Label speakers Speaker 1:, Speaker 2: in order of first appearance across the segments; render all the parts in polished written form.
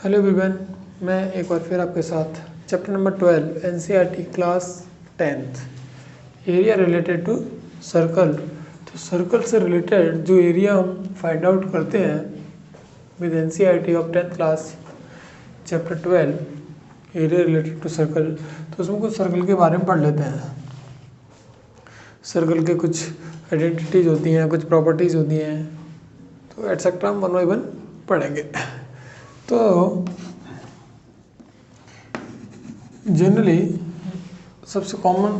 Speaker 1: Hello everyone, मैं एक बार फिर आपके साथ chapter number 12 NCERT class 10th area related to circle. तो सर्कल से रिलेटेड जो एरिया हम फाइंड आउट करते हैं with NCERT of 10th class chapter 12 area related to circle, तो उसमें कुछ सर्कल के बारे में पढ़ लेते हैं। सर्कल के कुछ आइडेंटिटीज होती हैं, कुछ प्रॉपर्टीज़ होती हैं, तो एटसेट्रा हम 1 बाय 1 पढ़ेंगे। तो जनरली सबसे कॉमन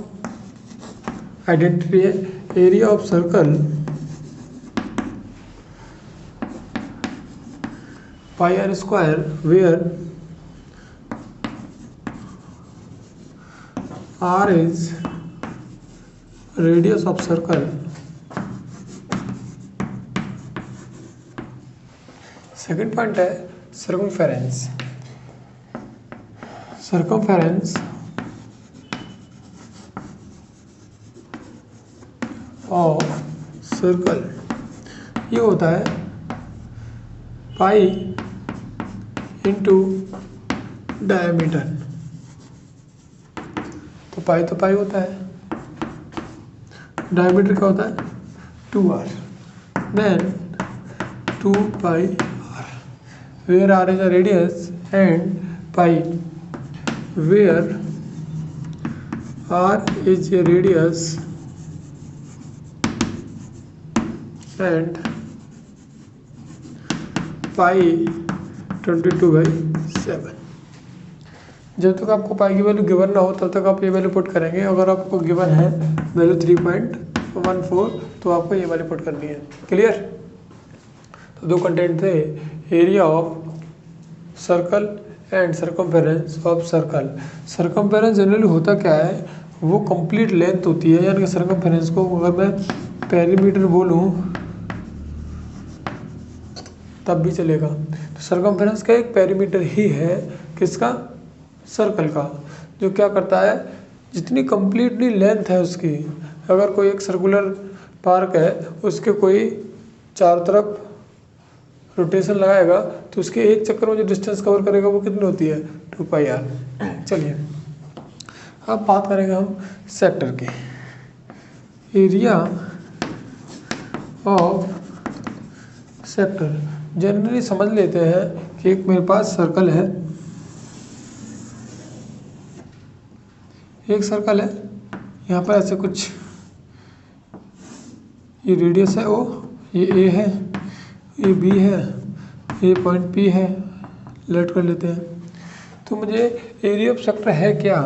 Speaker 1: आइडेंटिटी है area of circle pi R square, where R is radius of circle. Second point है circumference of circle, ये होता है पाई इंटू डायमीटर। तो पाई होता है, डायमीटर क्या होता है 2r, then 2 pi where r is a radius and pi where r is a radius and pi 22/7। जब तक आपको पाई की वैल्यू गिवन ना हो तब तक आप ये वैल्यू पुट करेंगे। अगर आपको गिवन है वैल्यू 3.14 तो आपको ये वैल्यू पुट करनी है। क्लियर? तो दो कंटेंट थे, area of circle and circumference of circle. Circumference generally होता क्या है, वो कंप्लीट लेंथ होती है, यानी कि सर्कमफेरेंस को अगर मैं पेरीमीटर बोलूँ तब भी चलेगा। तो सर्कमफेरेंस का एक पेरीमीटर ही है, किसका? सर्कल का, जो क्या करता है, जितनी कंप्लीटली लेंथ है उसकी, अगर कोई एक सर्कुलर पार्क है उसके कोई चारों तरफ रोटेशन लगाएगा तो उसके एक चक्कर में जो डिस्टेंस कवर करेगा वो कितनी होती है 2 पाई आर। चलिए अब बात करेंगे हम सेक्टर की। एरिया ऑफ सेक्टर जनरली समझ लेते हैं कि एक मेरे पास सर्कल है, एक सर्कल है, यहाँ पर ऐसे कुछ ये रेडियस है ओ, ये ए है, ये बी है, ये पॉइंट पी है, लेट कर लेते हैं। तो मुझे एरिया ऑफ सेक्टर है क्या?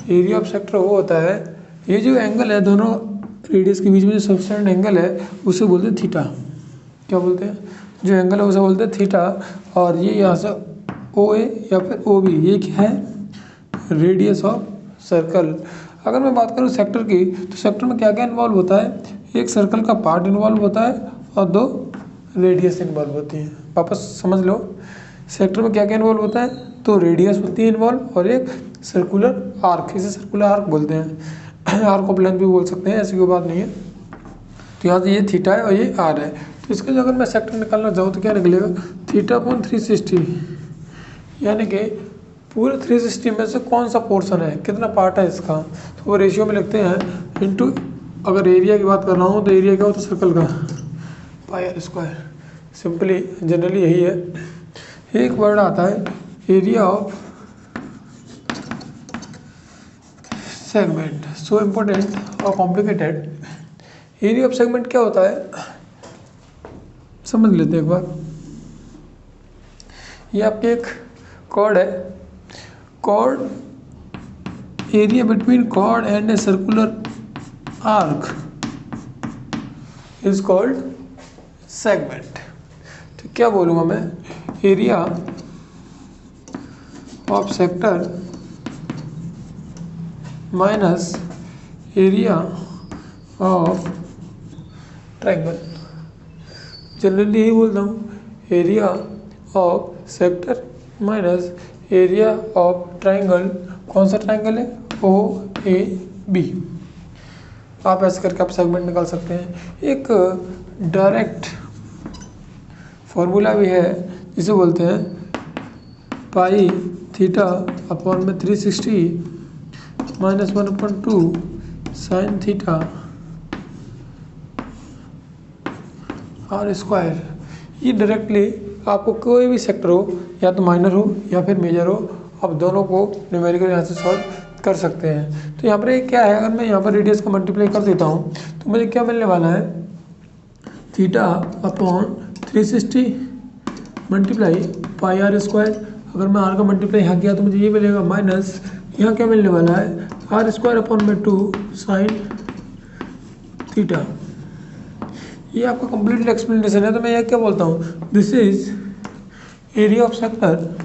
Speaker 1: एरिया ऑफ सेक्टर वो होता है, ये जो एंगल है दोनों रेडियस के बीच में जो सबसेंड एंगल है उसे बोलते हैं थीटा। क्या बोलते हैं? जो एंगल है उसे बोलते हैं थीटा। और ये यहाँ से ओ ए या फिर ओ बी, ये क्या है? Radius of circle. अगर मैं बात करूँ सेक्टर की, तो सेक्टर में क्या क्या इन्वॉल्व होता है? एक सर्कल का पार्ट इन्वॉल्व होता है और 2 रेडियस इन्वॉल्व होती हैं। वापस समझ लो, सेक्टर में क्या क्या इन्वॉल्व होता है? तो रेडियस होती है इन्वॉल्व और एक सर्कुलर आर्क, इसे सर्कुलर आर्क बोलते हैं। आर्क ऑफ लेंथ भी बोल सकते हैं, ऐसी कोई बात नहीं है। तो यहाँ से ये थीटा है और ये आर है, तो इसके जो अगर मैं सेक्टर निकालना चाहूँ तो क्या निकलेगा? θ/360, यानी कि पूरे 360 में से कौन सा पोर्शन है, कितना पार्ट है इसका, तो वो रेशियो में लिखते हैं इंटू, अगर एरिया की बात कर रहा हूँ तो एरिया क्या होता है सर्कल का? पाई आर स्क्वायर। सिंपली जनरली यही है। एक वर्ड आता है area of segment, so important और कॉम्प्लिकेटेड। एरिया ऑफ सेगमेंट क्या होता है समझ लेते हैं एक बार। ये आपकी एक कॉर्ड है, chord, area between chord and a circular arc is called segment. तो क्या बोलूँगा मैं? Area of sector minus area of triangle. Generally यही बोलता हूँ, area of sector minus area of triangle. कौन सा ट्रायंगल है? O A B. आप ऐसे करके आप सेगमेंट निकाल सकते हैं। एक डायरेक्ट फॉर्मूला भी है जिसे बोलते हैं पाई थीटा अपॉन में 360 minus 1/2 sine theta R square. ये डायरेक्टली आपको कोई भी सेक्टर हो, या तो माइनर हो या फिर मेजर हो, आप दोनों को न्यूमेरिकल यहाँ से सॉल्व कर सकते हैं। तो यहाँ पर एक क्या है, अगर मैं यहाँ पर रेडियस को मल्टीप्लाई कर देता हूँ तो मुझे क्या मिलने वाला है, theta upon 360 multiply pi R square. अगर मैं आर का मल्टीप्लाई यहाँ किया तो मुझे ये मिलेगा, माइनस यहाँ क्या मिलने वाला है, आर स्क्वायर अपॉन में 2 साइन थीटा। ये आपका कंप्लीट एक्सप्लेनेशन है। तो मैं ये क्या बोलता हूँ, this is area of sector,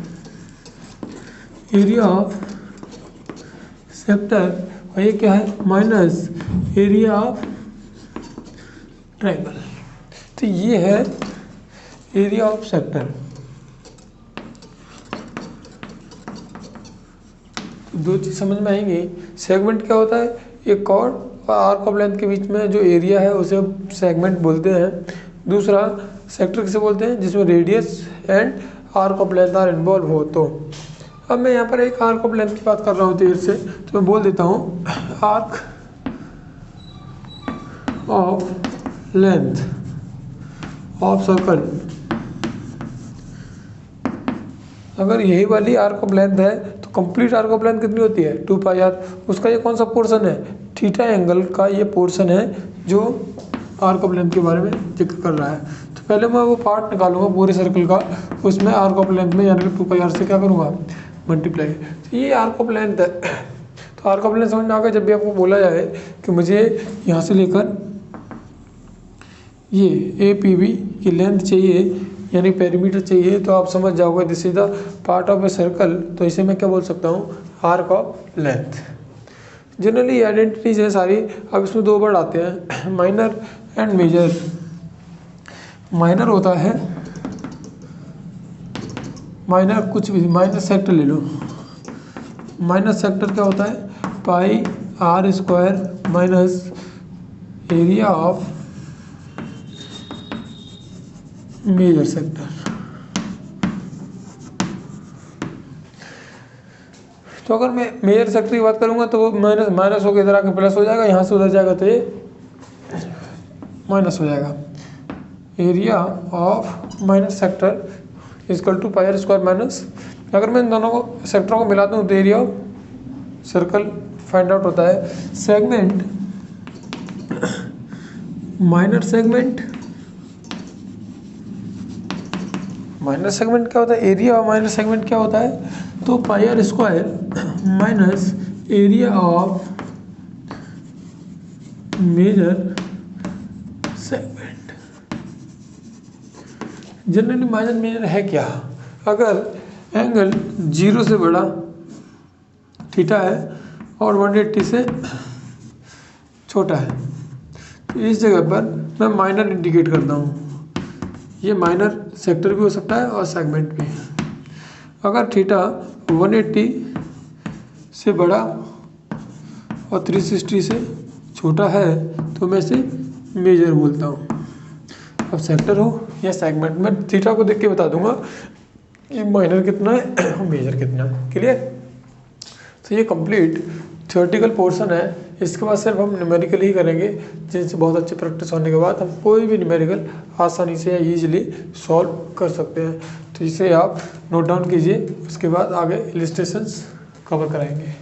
Speaker 1: area of sector, और ये क्या है, माइनस एरिया ऑफ ट्रायंगल। तो ये है एरिया ऑफ सेक्टर। दो चीज़ समझ में आएंगी। सेगमेंट क्या होता है, एक कॉर्ड और आर्क ऑफ लेंथ के बीच में जो एरिया है उसे सेगमेंट बोलते हैं। दूसरा सेक्टर किसे बोलते हैं, जिसमें radius and arc of length are involve हो। तो अब मैं यहाँ पर एक आर्क ऑफ लेंथ की बात कर रहा हूँ देर से, तो मैं बोल देता हूँ arc of length of circle. अगर यही वाली आर्क ऑफ लेंथ है तो कंप्लीट आर्क ऑफ लेंथ कितनी होती है, 2 पाई आर। उसका ये कौन सा पोर्शन है, थीटा एंगल का ये पोर्शन है जो आर्क ऑफ लेंथ के बारे में जिक्र कर रहा है। तो पहले मैं वो पार्ट निकालूंगा पूरे सर्कल का, उसमें आर्क ऑफ लेंथ में यानी कि 2 पाई आर से क्या करूँगा, मल्टीप्लाई। तो ये आर्क ऑफ लेंथ है। तो आर्क ऑफ लेंथ समझ में आ गया। जब भी आपको बोला जाए कि मुझे यहाँ से लेकर ये ए पी बी की लेंथ चाहिए यानी पेरीमीटर चाहिए, तो आप समझ जाओगे this is the part of a circle. तो इसे मैं क्या बोल सकता हूँ, arc of length. Generally identities है सारी। अब इसमें 2 वर्ड आते हैं, माइनर एंड मेजर। माइनर होता है, माइनर कुछ भी, माइनर सेक्टर ले लो। माइनर सेक्टर क्या होता है, pi R square minus area of major sector. तो अगर मैं मेजर सेक्टर की बात करूंगा तो वो माइनस माइनस होकर इधर आके प्लस हो जाएगा, यहाँ से उधर जाएगा तो ये माइनस हो जाएगा। Area of minor sector equal to pi R square minus, अगर मैं इन दोनों को सेक्टरों को मिलाता हूँ तो area of circle find out होता है। Segment, minor segment, minor segment क्या होता है, एरिया ऑफ माइनर सेगमेंट क्या होता है, तो pi R square minus area of major segment. Generally minor major है क्या, अगर एंगल 0 से बड़ा थीटा है और 180 से छोटा है, तो इस जगह पर मैं माइनर इंडिकेट करता हूँ। ये माइनर सेक्टर भी हो सकता है और सेगमेंट भी। अगर थीटा 180 से बड़ा और 360 से छोटा है तो मैं इसे मेजर बोलता हूँ। अब सेक्टर हो या सेगमेंट, मैं थीटा को देख के बता दूंगा कि माइनर कितना है और मेजर कितना है। क्लियर। तो ये कंप्लीट थ्योरेटिकल पोर्शन है। इसके बाद सिर्फ हम न्यूमेरिकल ही करेंगे, जिनसे बहुत अच्छी प्रैक्टिस होने के बाद हम कोई भी न्यूमेरिकल आसानी से या ईजिली सॉल्व कर सकते हैं। तो इसे आप नोट डाउन कीजिए, उसके बाद आगे इलिस्ट्रेशंस कवर कराएंगे।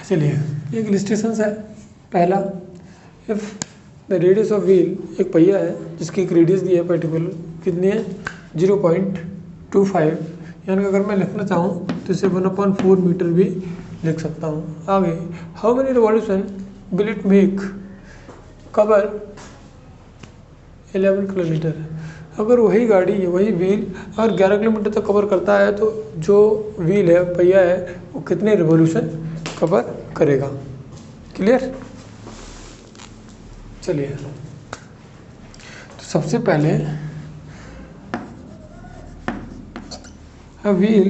Speaker 1: चलिए, एक इलिस्ट्रेशंस है। पहला, if the radius of wheel, एक पहिया है जिसकी एक रेडियस दी है पर्टिकुलर, कितनी है 0.25, यानी कि अगर मैं लिखना चाहूँ तो इसे 1/4 मीटर भी लिख सकता हूँ। आगे, how many revolution will it make, cover 11 kilometre. अगर वही गाड़ी, वही व्हील अगर 11 किलोमीटर तक कवर करता है तो जो व्हील है, पहिया है, वो कितने रिवॉल्यूशन कवर करेगा। क्लियर। चलिए, तो सबसे पहले व्हील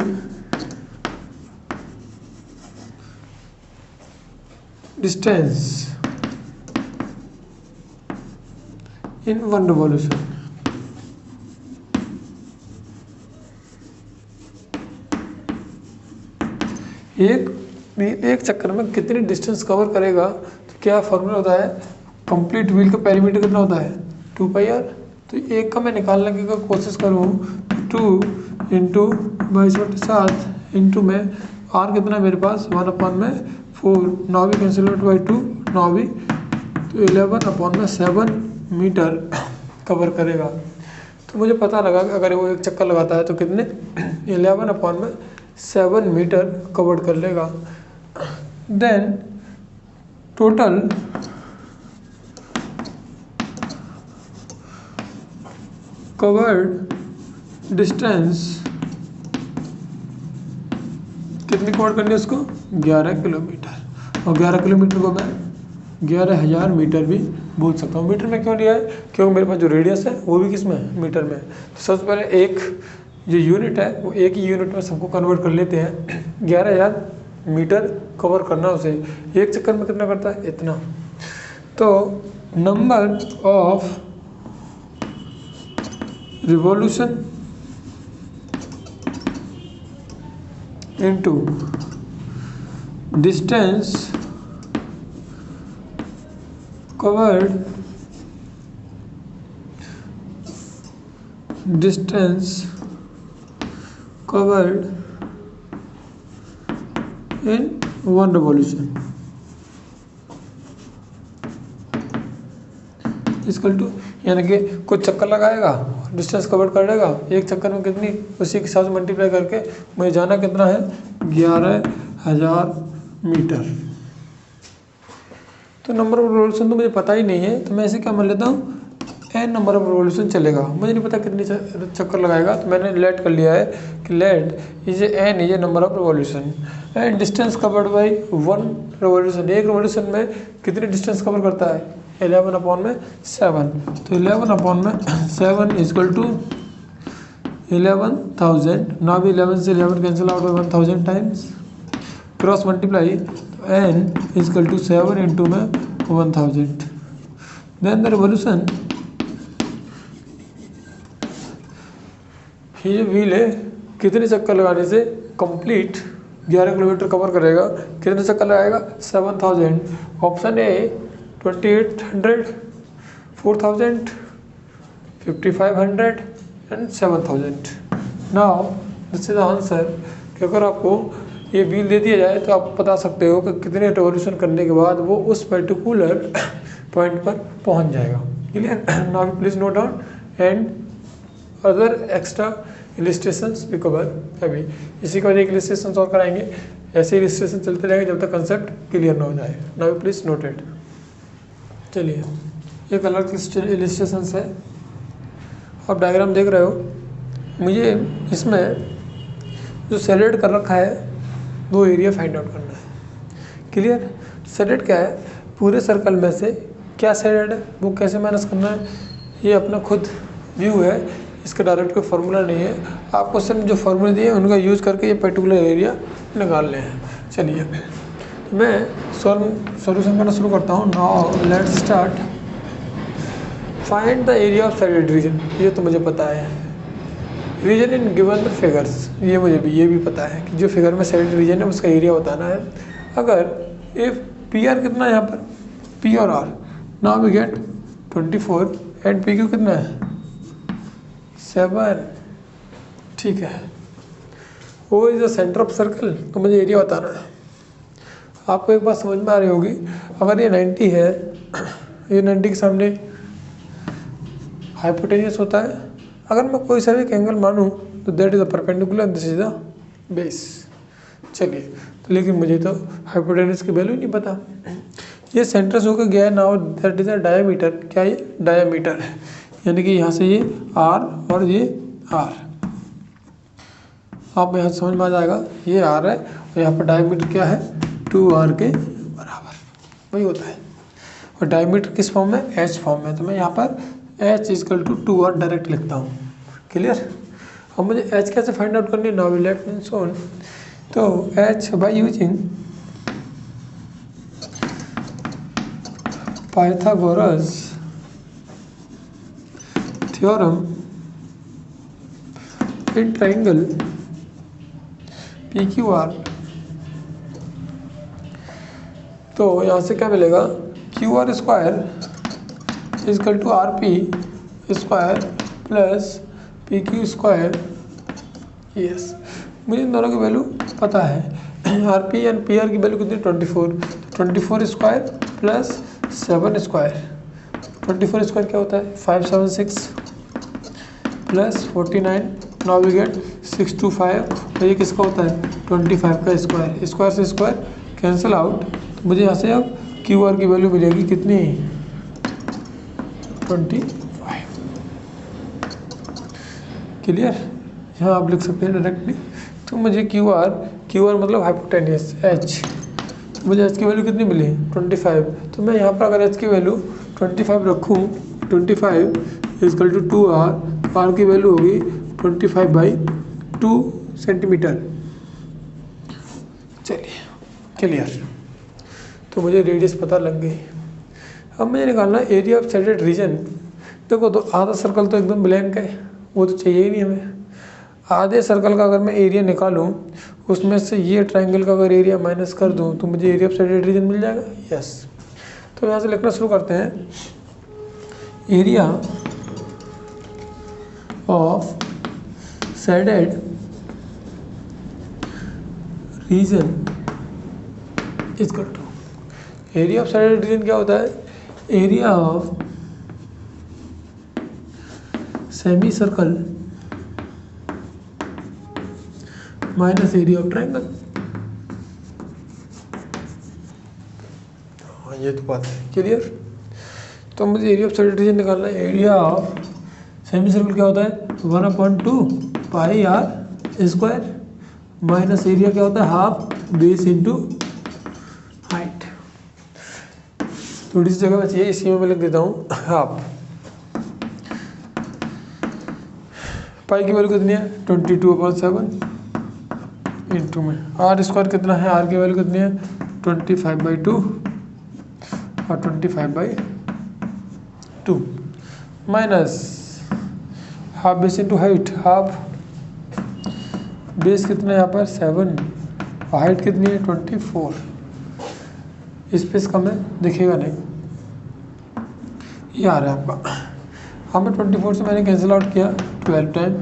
Speaker 1: डिस्टेंस इन 1 रिवॉल्यूशन। एक चक्कर में कितनी डिस्टेंस कवर करेगा, तो क्या फॉर्मूला होता है, कंप्लीट व्हील का पेरीमीटर कितना होता है 2πr। तो एक का मैं निकालने की अगर कोशिश करूँ तो 2 इंटू 22/7 इंटू में r कितना मेरे पास 1/4, 9 भी कैंसिल आउट बाई 2, 9 भी, तो 11/7 मीटर कवर करेगा। तो मुझे पता लगा कि अगर वो एक चक्कर लगाता है तो कितने 11/7 मीटर कवर कर लेगा। देन टोटल कवर्ड डिस्टेंस कितनी कवर करनी है उसको, 11 किलोमीटर। और 11 किलोमीटर को मैं 11,000 मीटर भी बोल सकता हूँ। मीटर में क्यों लिया है, क्योंकि मेरे पास जो रेडियस है वो भी किस में है, मीटर में। तो सबसे पहले एक जो यूनिट है वो एक ही यूनिट में सबको कन्वर्ट कर लेते हैं। 11,000 मीटर कवर करना उसे, एक चक्कर में कितना करता है, इतना। तो number of revolution into distance covered, distance covered in 1 revolution equal to, यानी कि कुछ चक्कर लगाएगा, डिस्टेंस कवर कर लेगा, एक चक्कर में कितनी, उसी के साथ मल्टीप्लाई करके मुझे जाना कितना है 11,000 मीटर। तो नंबर ऑफ रिवॉल्यूशन तो मुझे पता ही नहीं है, तो मैं इसे क्या मान लेता हूँ, n नंबर ऑफ रिवॉल्यूशन चलेगा। मुझे नहीं पता कितनी चक्कर लगाएगा, तो मैंने लेट कर लिया है कि let is n is a number of revolution and distance covered by 1 revolution. एक रिवॉल्यूशन में कितनी डिस्टेंस कवर करता है, 11/7। तो 11/7 इक्वल टू 11,000। ना भी 11 से 11 cancel out by 1,000 times, cross multiply, तो n इक्वल टू 7 इंटू में 1,000। देन द रिवॉल्यूशन, ये व्हील है कितने चक्कर लगाने से कंप्लीट 11 किलोमीटर कवर करेगा, कितने चक्कर लगाएगा 7,000। Option A 2,800, 4,000, 5,500 and 7,000। Now this is answer कि अगर आपको ये व्हील दे दिया जाए तो आप बता सकते हो कि कितने रिवॉल्यूशन करने के बाद वो उस पर्टिकुलर पॉइंट पर पहुंच जाएगा। Clear. Now please note down and other extra illustrations we cover अभी। इसी के बाद एक इलिस्ट्रेशन और कराएंगे, ऐसे इलिस्ट्रेशन चलते रहेंगे जब तक कंसेप्ट क्लियर ना हो जाए। Now please note it. चलिए एक अलग इलिस्ट्रेशन है, आप डायग्राम देख रहे हो। मुझे इसमें जो सेलेक्ट कर रखा है वो एरिया फाइंड आउट करना है। क्लियर। सेलेक्ट क्या है, पूरे सर्कल में से क्या सेलेक्ट है वो कैसे माइनस करना है, ये अपना खुद व्यू है, इसका डायरेक्ट कोई फार्मूला नहीं है। आपको सिर्फ जो फार्मूले दिए उनका यूज़ करके ये पर्टिकुलर एरिया निकालने हैं। चलिए मैं सॉल्यूशन करना शुरू करता हूँ। Now let's start. Find the area of selected region, ये तो मुझे पता है। Region in given the figures, ये मुझे भी पता है कि जो फिगर में सेलेक्टेड रीजन है उसका एरिया बताना है। अगर इफ पी आर कितना है यहाँ पर, पी और R, now we get 24 and P Q कितना है 7। ठीक है। वो is the center of circle, तो मुझे एरिया बताना है। आपको एक बात समझ में आ रही होगी, अगर ये 90 है, ये 90 के सामने हाइपोटेन्यूस होता है। अगर मैं कोई सा भी एंगल मानूं तो that is the perpendicular, this is the base. चलिए, तो लेकिन मुझे तो हाइपोटेन्यूस की वैल्यू नहीं पता। ये सेंटर से होकर गया है, now that is the diameter. क्या ये डायमीटर है, यानी कि यहाँ से ये आर और ये आर, आप यहाँ समझ में आ जाएगा। ये आर है और यहाँ पर डायमीटर क्या है 2r के बराबर, वही होता है। और डायमीटर किस फॉर्म में, एच फॉर्म में, तो मैं यहाँ पर h equal to 2r direct लिखता हूँ। क्लियर। अब मुझे h कैसे फाइंड आउट करनी है, नाउ लेट मी शो। तो h by using Pythagoras theorem in triangle PQR तो यहाँ से क्या मिलेगा, Q R square is equal to R P square plus P Q square. Yes, मुझे इन दोनों की वैल्यू पता है। R P and P R की वैल्यू कितनी 24, 24 स्क्वायर प्लस 7 स्क्वायर। 24 स्क्वायर क्या होता है 576 प्लस 49, नाउ वी गेट 625। तो ये किसका होता है 25 का स्क्वायर, स्क्वायर से स्क्वायर कैंसिल आउट। तो मुझे यहाँ से अब क्यू आर की वैल्यू मिलेगी कितनी 25। क्लियर, यहाँ आप लिख सकते हैं डायरेक्टली। तो मुझे क्यू आर मतलब हाइपोटेनियस एच, मुझे एच की वैल्यू कितनी मिली 25। तो मैं यहाँ पर अगर एच की वैल्यू 25 रखूँ, 25 इजकल टू 2r, तो आर की वैल्यू होगी 25/2 सेंटीमीटर। चलिए क्लियर, तो मुझे रेडियस पता लग गई। अब मुझे निकालना एरिया ऑफ शेडेड रीजन। देखो तो आधा सर्कल तो एकदम ब्लैंक है, वो तो चाहिए ही नहीं हमें। आधे सर्कल का अगर मैं एरिया निकालूं, उसमें से ये ट्रायंगल का अगर एरिया माइनस कर दूं, तो मुझे एरिया ऑफ शेडेड रीजन मिल जाएगा। यस, तो यहाँ से लिखना शुरू करते हैं। Area of shaded region equal to, area of shaded region क्या होता है, area of semi circle minus area of triangle. हाँ ये तो बात है क्लियर। तो मुझे एरिया ऑफ शेडेड रीजन निकालना है। एरिया ऑफ सेमी सर्कल क्या होता है 1/2 पाई आर स्क्वायर माइनस एरिया क्या होता है हाफ बेस इंटू हाइट। थोड़ी सी जगह बची है, इसी में मैं लिख देता हूँ हाफ। पाई की वैल्यू कितनी है 22/7 इंटू में आर स्क्वायर कितना है, आर की वैल्यू कितनी है 25/2 और 25/2 minus half base into height. Half base कितना है यहाँ पर 7 और हाइट कितनी है 24। स्पेस कम है दिखेगा नहीं, ये आ रहा है आपका। हाँ मैं 24 से मैंने कैंसिल आउट किया 12 टाइम,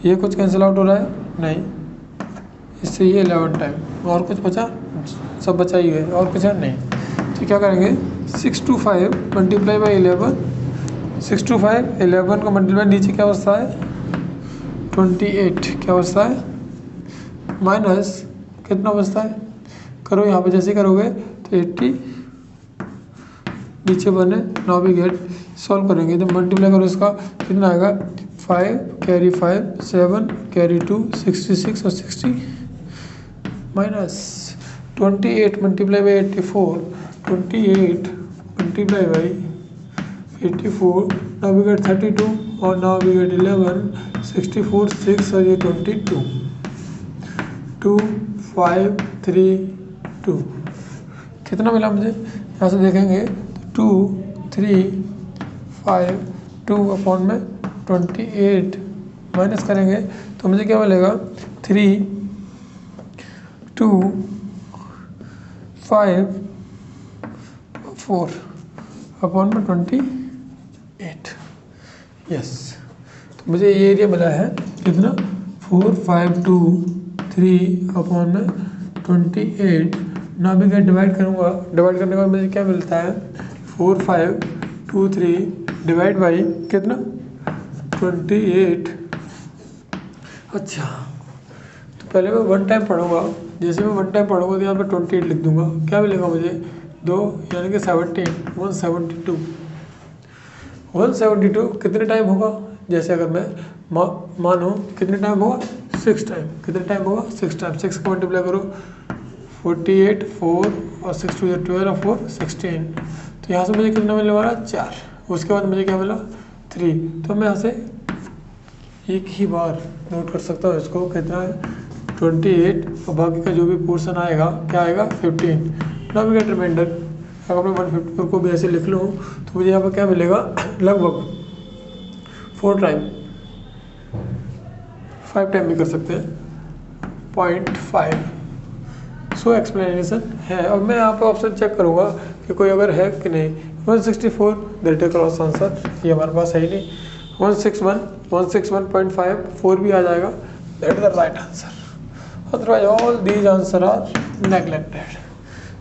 Speaker 1: ये कुछ कैंसिल आउट हो रहा है नहीं, इससे ये 11 टाइम, और कुछ बचा, सब बचा ही है और कुछ है नहीं। तो क्या करेंगे 625 मल्टीप्लाई बाई 11, 625 11 को मल्टीप्लाई, नीचे क्या अवस्था है 28 क्या अवस्था है माइनस कितना अवस्था है, करो यहाँ पे जैसे करोगे तो 80 नीचे बने। नाउ वी गेट, सॉल्व करेंगे तो मल्टीप्लाई करो, इसका कितना आएगा 5 कैरी 5 7 कैरी 2 66 और 60 minus 28 multiply by 84, 28 multiply by 84, now we get 32 और नाउ वी गेट 11 64 6 और ये 22 2 5 3 2 कितना मिला मुझे, यहाँ से देखेंगे 2 3 5 2 अपॉन में 28 माइनस करेंगे तो मुझे क्या मिलेगा 3 2 5 4 अपॉन में 28। यस, तो मुझे ये एरिया मिला है कितना 4 5 2 3 अपॉन में 28। ना भी क्या डिवाइड करूँगा, डिवाइड करने के बाद मुझे क्या मिलता है 4 5 2 3 डिवाइड बाई कितना 28। अच्छा, तो पहले मैं वन टाइम पढ़ूंगा, जैसे मैं वन टाइम पढ़ूंगा तो यहाँ पे 28 लिख दूंगा, क्या मिलेगा मुझे 2 यानी कि 17 172। 172 कितने टाइम होगा, जैसे अगर मैं मानो कितने टाइम होगा 6 टाइम, कितने टाइम होगा 6 टाइम। 6 को मल्टीप्लाई करो 48 4 और 6 2 12 और 4 16, तो यहाँ से मुझे कितना मिलने वाला 4। उसके बाद मुझे क्या मिला 3, तो मैं यहाँ से एक ही बार नोट कर सकता हूँ इसको, कितना है 28 और बाकी का जो भी पोर्शन आएगा क्या आएगा 15। नाउ वी गेट रिमाइंडर, अगर मैं 154 को भी ऐसे लिख लूँ तो मुझे यहाँ पर क्या मिलेगा लगभग 4 टाइम, 5 टाइम भी कर सकते हैं 0.5। सो एक्सप्लेनेशन है। अब मैं यहाँ पर ऑप्शन चेक करूँगा कि कोई अगर है कि नहीं। 164 दैट इज क्रॉस आंसर, ये हमारे पास है ही नहीं। 161.54 भी आ जाएगा, that is the right answer. Otherwise all these answer are neglected.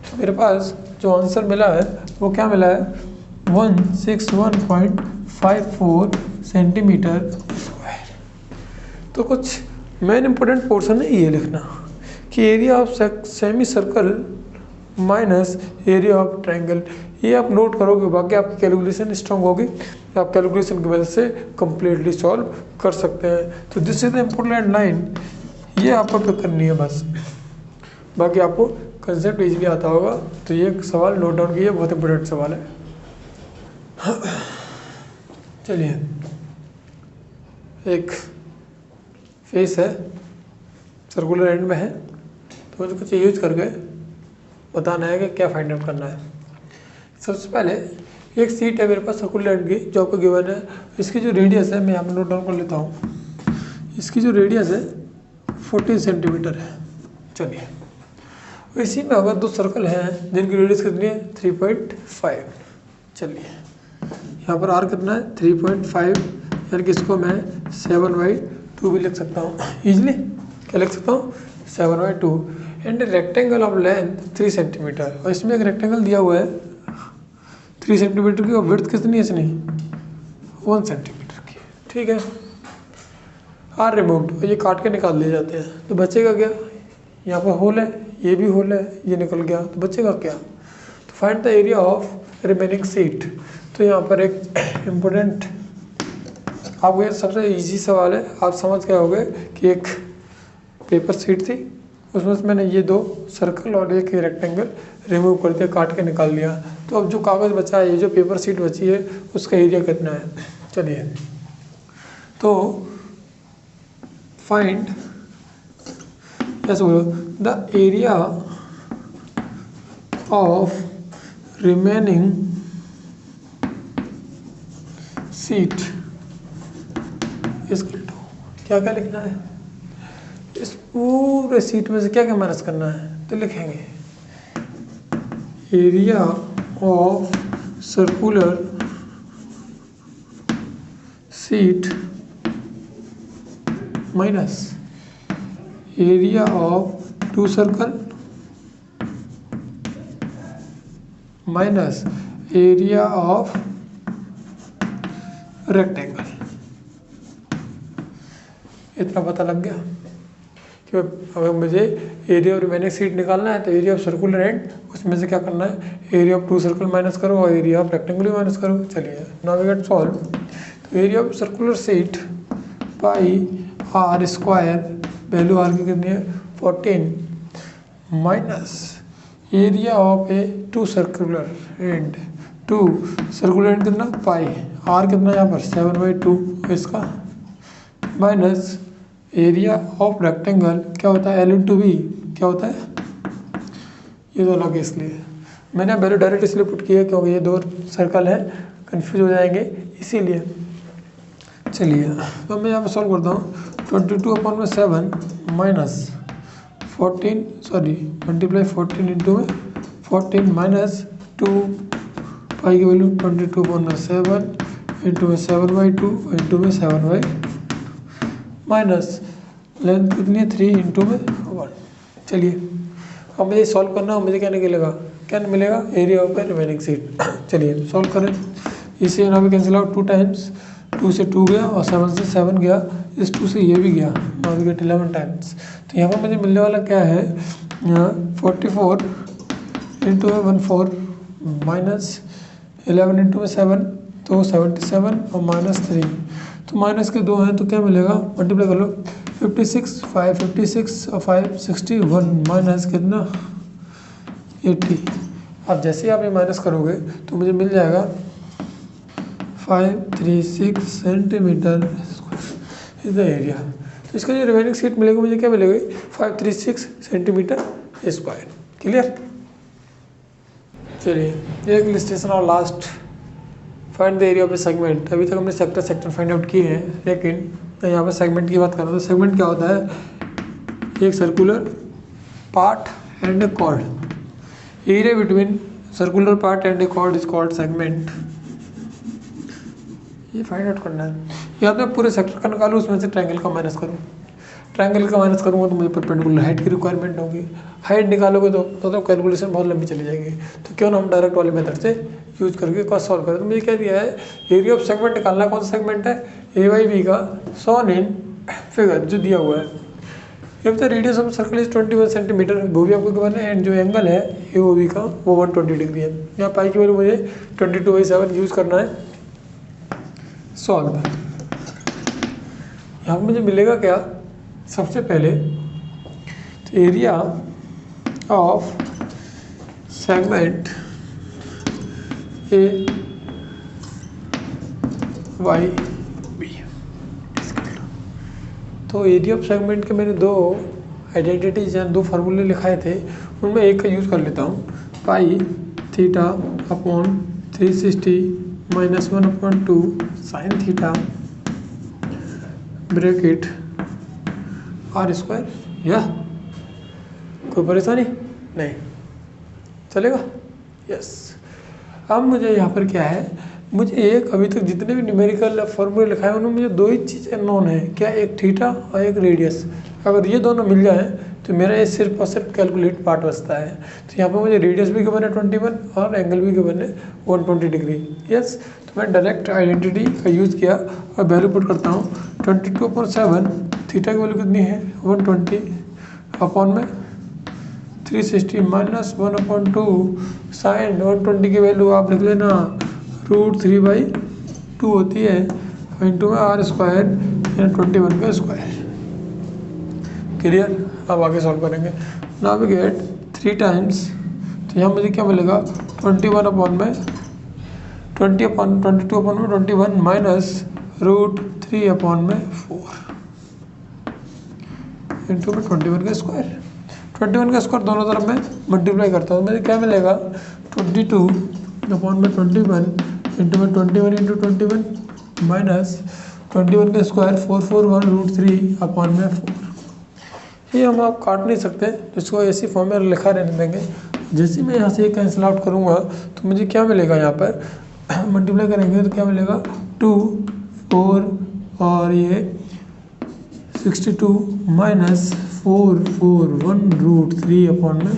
Speaker 1: तो मेरे पास जो आंसर मिला है वो क्या मिला है, 161.54 सेंटीमीटर स्क्वायर। तो कुछ मेन इंपॉर्टेंट पोर्शन है ये लिखना कि area of semi circle minus area of triangle. ये आप नोट करोगे, बाकी आपकी कैलकुलेशन स्ट्रांग होगी, आप कैलकुलेशन की वजह से कंप्लीटली सॉल्व कर सकते हैं। तो this is the important line, ये आपको पिक करनी है बस, बाकी आपको कंसेप्ट इजीली आता होगा। तो ये सवाल नोट डाउन कीजिए, बहुत इंपॉर्टेंट सवाल है। चलिए, एक फेस है, सर्कुलर एंड में है, तो मुझे कुछ यूज करके बताना है कि क्या फाइंड आउट करना है। सबसे पहले एक सीट है मेरे पास सर्कुलर एंड की, जो आपको गिवन है। इसकी जो रेडियस है मैं यहाँ पर नोट डाउन कर लेता हूँ। इसकी जो रेडियस है 14 सेंटीमीटर है। चलिए, इसी में अगर दो सर्कल हैं जिनकी रेडियस कितनी है 3.5। चलिए, यहाँ पर आर कितना है 3.5, यानी कि इसको मैं 7/2 भी लिख सकता हूँ ईजिली। क्या लिख सकता हूँ, 7/2। And rectangle of length 3 centimetre, और इसमें एक रेक्टेंगल दिया हुआ है 3 सेंटीमीटर की, और विड्थ कितनी है इसने 1 सेंटीमीटर की। ठीक है, आर रिमूव्ड, ये काट के निकाल लिए जाते हैं, तो बचेगा क्या, यहाँ पर होल है, ये भी होल है, ये निकल गया, तो बचेगा क्या। तो find the area of remaining seat. तो यहाँ पर एक इम्पोर्टेंट आपको ये सबसे इजी सवाल है, आप समझ गए होंगे कि एक पेपर सीट थी, उसमें से मैंने ये दो सर्कल और एक रेक्टेंगल रिमूव कर दिया, काट के निकाल लिया। तो अब जो कागज़ बचा है, ये जो पेपर सीट बची है, उसका एरिया कितना है। चलिए, तो find the area of remaining seat इसको क्या क्या लिखना है, इस पूरे सीट में से क्या क्या माइनस करना है। तो लिखेंगे area of circular sheet minus area of two circle minus area of rectangle. इतना पता लग गया कि अगर मुझे एरिया ऑफ रिमेनिंग सीट निकालना है तो एरिया ऑफ सर्कुलर एंड, उसमें से क्या करना है, area of two circle minus करो और एरिया ऑफ रेक्टेंगल भी माइनस करो। चलिए, नाउ वी गेट सॉल्व। तो area of circular sheet pi R square, value R की कितनी है 14, minus area of a two circular end, two circular end कितना पाई, आर कितना यहाँ पर 7/2 इसका, माइनस एरिया ऑफ रेक्टेंगल क्या होता है L/V, क्या होता है, ये तो अलग है, इसलिए मैंने वैल्यू डायरेक्ट इसलिए पुट किया क्योंकि ये दो सर्कल है, कंफ्यूज हो जाएंगे इसीलिए। चलिए, तो मैं यहाँ पर सॉल्व करता हूँ। 22/7 माइनस 14, सॉरी मल्टीप्लाई 14 इंटू में 14 माइनस 2 पाई की वैल्यू 22/7 इंटू में 7/2 इंटू में 7/2 माइनस लेंथ कितनी है 3 इंटू में 1। चलिए, अब मुझे सॉल्व करना है, मुझे क्या निकलेगा, क्या मिलेगा, area of the remaining seat. चलिए सॉल्व करें, इसे यहाँ पे कैंसिल आउट 2 टाइम्स, 2 से 2 गया और 7 से 7 गया, इस 2 से ये भी गया, नाउ वी गेट 11 टाइम्स। तो यहाँ पर मुझे मिलने वाला क्या है, 44 इंटू में 14 माइनस 11 इंटू में 7 तो 77 और माइनस 3, तो माइनस के 2 हैं तो क्या मिलेगा, मल्टीप्लाई कर लो 56, 5 56 और 5 61 माइनस कितना 80। अब जैसे ही आप ये माइनस करोगे तो मुझे मिल जाएगा 536 सेंटीमीटर इज द एरिया। तो इसका जो रिमेनिंग सीट मिलेगा मुझे क्या मिलेगा, 536 सेंटीमीटर स्क्वायर। क्लियर। चलिए, एक इलस्ट्रेशन और last, find the area of A segment. अभी तक हमने सेक्टर फाइंड आउट किए हैं, लेकिन मैं यहाँ पर सेगमेंट की बात कर रहा हूँ। तो सेगमेंट क्या होता है, एक circular part and a chord, area between circular part and a chord is called segment. ये फाइंड आउट करना है। या तो मैं पूरे सेक्टर का निकालूँ, उसमें से ट्रायंगल का माइनस करूँ। ट्रायंगल का माइनस करूँगा तो मुझे परपेंडिकुलर हाइट की रिक्वायरमेंट होगी। हाइट निकालोगे तो कैलकुलेशन बहुत लंबी चली जाएगी। तो क्यों ना हम डायरेक्ट वाले मेथड से यूज करके कॉस्ट सॉल्व करें। तो मुझे क्या दिया है, एरिया ऑफ सेगमेंट निकालना। कौन सा सेगमेंट है, ए बाई बी का, सॉन इन फिगर जो दिया हुआ है। If the radius of circle is 21 centimetre, वो भी आपको गिवन है, एंड जो एंगल है ए ओ बी का वो 120 डिग्री है। यहाँ पाई की वैल्यू मुझे 22/7 यूज करना है। सॉल्व, यहाँ पर मुझे मिलेगा क्या, सबसे पहले तो area of segment A Y B. तो एरिया ऑफ सेगमेंट के मैंने दो आइडेंटिटीज या दो फार्मूले लिखाए थे, उनमें एक का यूज़ कर लेता हूँ। Pi theta upon 360 minus 1/2 sine theta bracket R square. या कोई परेशानी नहीं, चलेगा? यस। अब मुझे यहाँ पर क्या है, मुझे एक अभी तक जितने भी न्यूमेरिकल फॉर्मूले लिखाए हैं उनमें मुझे दो ही चीज़ें नोन है। क्या, एक थीटा और एक रेडियस। अगर ये दोनों मिल जाए तो मेरा ये सिर्फ और सिर्फ कैलकुलेट पार्ट बचता है। तो यहाँ पर मुझे रेडियस भी गिवन है 21 और एंगल भी गिवन है 120 डिग्री। यस, तो मैं डायरेक्ट आइडेंटिटी का यूज़ किया और वैल्यू पुट करता हूँ। 22/7 थीटा की वैल्यू कितनी है 120 अपॉन में 360 माइनस 1/2 साइन 120 की वैल्यू आप लिख लेना √3/2 होती है, इंटू में आर स्क्वायर 21 का स्क्वायर। क्लियर? अब आगे सॉल्व करेंगे। नाउ वी गेट 3 टाइम्स, तो यहाँ मुझे क्या मिलेगा 21 अपॉन में 22 अपॉन में 21 माइनस √3 अपॉन में 4 इंटू में 21 का स्क्वायर। 21 का स्क्वायर दोनों तरफ में मल्टीप्लाई करता हूँ, मुझे क्या मिलेगा 22 अपॉन में 21 इंटू में 21 इंटू 21 माइनस 21 का स्क्वायर 441 √3 अपॉन में 4। ये हम आप काट नहीं सकते, इसको ऐसी फॉर्म में लिखा रहने देंगे। जैसे मैं यहाँ से कैंसिल आउट करूँगा तो मुझे क्या मिलेगा, यहाँ पर मल्टीप्लाई करेंगे तो क्या मिलेगा 2 4 और ये 62 माइनस 441 √3 अपॉन में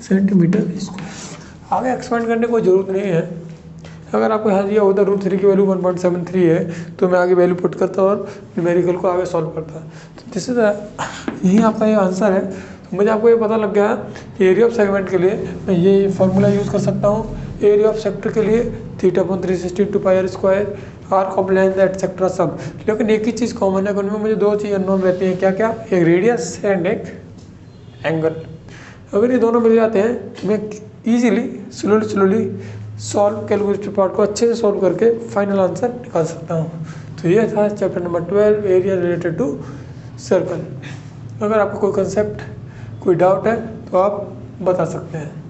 Speaker 1: सेंटीमीटर स्क्वायर। आगे एक्सपेंड करने की कोई ज़रूरत नहीं है। अगर आपको यहाँ दिया होता √3 की वैल्यू 1.73 है तो मैं आगे वैल्यू पुट करता और न्यूमेरिकल को आगे सॉल्व करता। तो दिस इज यही आपका ये आंसर है। तो मुझे आपको ये पता लग गया कि एरिया ऑफ सेगमेंट के लिए मैं ये फार्मूला यूज़ कर सकता हूँ। एरिया ऑफ सेक्टर के लिए θ/360 × पाई r square, arc of length etcetera सब। लेकिन एक ही चीज़ कॉमन है, उनमें मुझे दो चीज़ अननोन रहती हैं। क्या क्या? एक रेडियस एंड एक एंगल। अगर ये दोनों मिल जाते हैं तो मैं easily slowly solve calculator part को अच्छे से सॉल्व करके फाइनल आंसर निकाल सकता हूँ। तो ये था chapter number 12, area related to circle. अगर आपको कोई कंसेप्ट, कोई डाउट है तो आप बता सकते हैं।